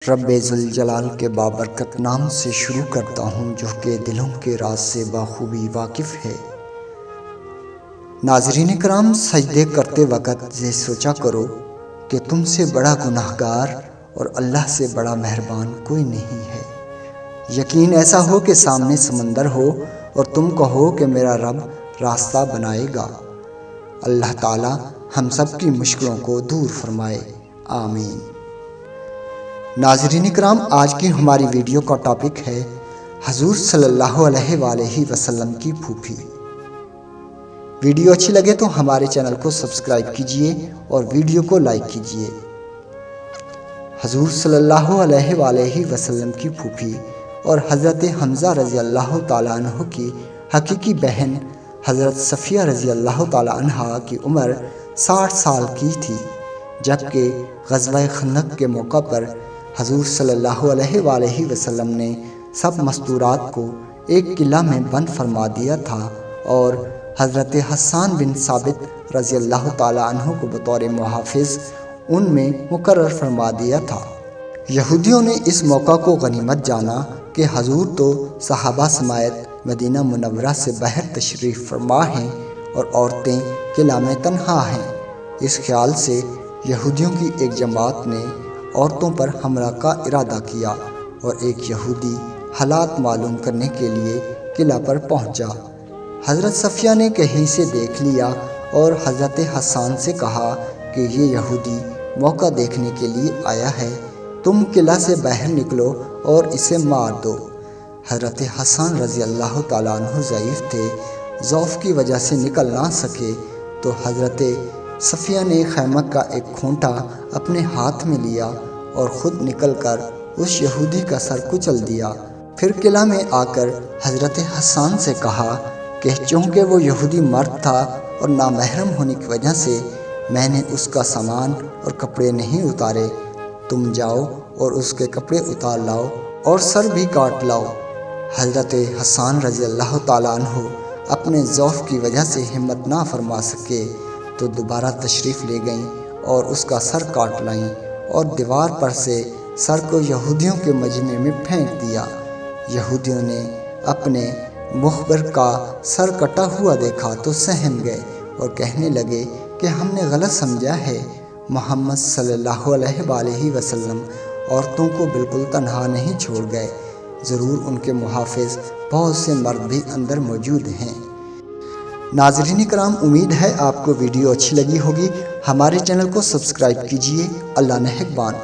رب ذوالجلال کے بابرکت نام سے شروع کرتا ہوں جو کہ دلوں کے راز سے بخوبی واقف ہے۔ ناظرین کرام، سجدے کرتے وقت یہ سوچا کرو کہ تم سے بڑا گناہگار اور اللہ سے بڑا مہربان کوئی نہیں ہے۔ یقین ایسا ہو کہ سامنے سمندر ہو اور تم کہو کہ میرا رب راستہ بنائے گا۔ اللہ تعالی ہم سب کی مشکلوں کو دور فرمائے، آمین۔ ناظرین کرام، آج کی ہماری ویڈیو کا ٹاپک ہے حضور صلی اللہ علیہ وآلہ وسلم کی پھوپھی۔ ویڈیو اچھی لگے تو ہمارے چینل کو سبسکرائب کیجئے اور ویڈیو کو لائک کیجئے۔ حضور صلی اللہ علیہ وآلہ وسلم کی پھوپھی اور حضرت حمزہ رضی اللہ تعالیٰ عنہ کی حقیقی بہن حضرت صفیہ رضی اللہ تعالیٰ عنہ کی عمر 60 سال کی تھی، جبکہ غزوہ خندق کے موقع پر حضور صلی اللہ علیہ وآلہ وسلم نے سب مستورات کو ایک قلعہ میں بند فرما دیا تھا اور حضرت حسان بن ثابت رضی اللہ تعالیٰ عنہ کو بطور محافظ ان میں مقرر فرما دیا تھا۔ یہودیوں نے اس موقع کو غنیمت جانا کہ حضور تو صحابہ سمیت مدینہ منورہ سے باہر تشریف فرما ہیں اور عورتیں قلعہ میں تنہا ہیں۔ اس خیال سے یہودیوں کی ایک جماعت نے عورتوں پر حملہ کا ارادہ کیا اور ایک یہودی حالات معلوم کرنے کے لیے قلعہ پر پہنچا۔ حضرت صفیہ نے کہیں سے دیکھ لیا اور حضرت حسان سے کہا کہ یہ یہودی موقع دیکھنے کے لیے آیا ہے، تم قلعہ سے باہر نکلو اور اسے مار دو۔ حضرت حسان رضی اللہ تعالیٰ عنہ ضعیف تھے، ضعف کی وجہ سے نکل نہ سکے، تو حضرت صفیہ نے خیمہ کا ایک کھونٹا اپنے ہاتھ میں لیا اور خود نکل کر اس یہودی کا سر کچل دیا۔ پھر قلعہ میں آ کر حضرت حسان سے کہا کہ چونکہ وہ یہودی مرد تھا اور نامحرم ہونے کی وجہ سے میں نے اس کا سامان اور کپڑے نہیں اتارے، تم جاؤ اور اس کے کپڑے اتار لاؤ اور سر بھی کاٹ لاؤ۔ حضرت حسان رضی اللہ تعالیٰ عنہ اپنے ضعف کی وجہ سے ہمت نہ فرما سکے تو دوبارہ تشریف لے گئیں اور اس کا سر کاٹ لائیں اور دیوار پر سے سر کو یہودیوں کے مجمع میں پھینک دیا۔ یہودیوں نے اپنے مخبر کا سر کٹا ہوا دیکھا تو سہم گئے اور کہنے لگے کہ ہم نے غلط سمجھا ہے، محمد صلی اللہ علیہ وآلہ وسلم عورتوں کو بالکل تنہا نہیں چھوڑ گئے، ضرور ان کے محافظ بہت سے مرد بھی اندر موجود ہیں۔ ناظرین کرام، امید ہے آپ کو ویڈیو اچھی لگی ہوگی۔ ہمارے چینل کو سبسکرائب کیجئے۔ اللہ نگہبان۔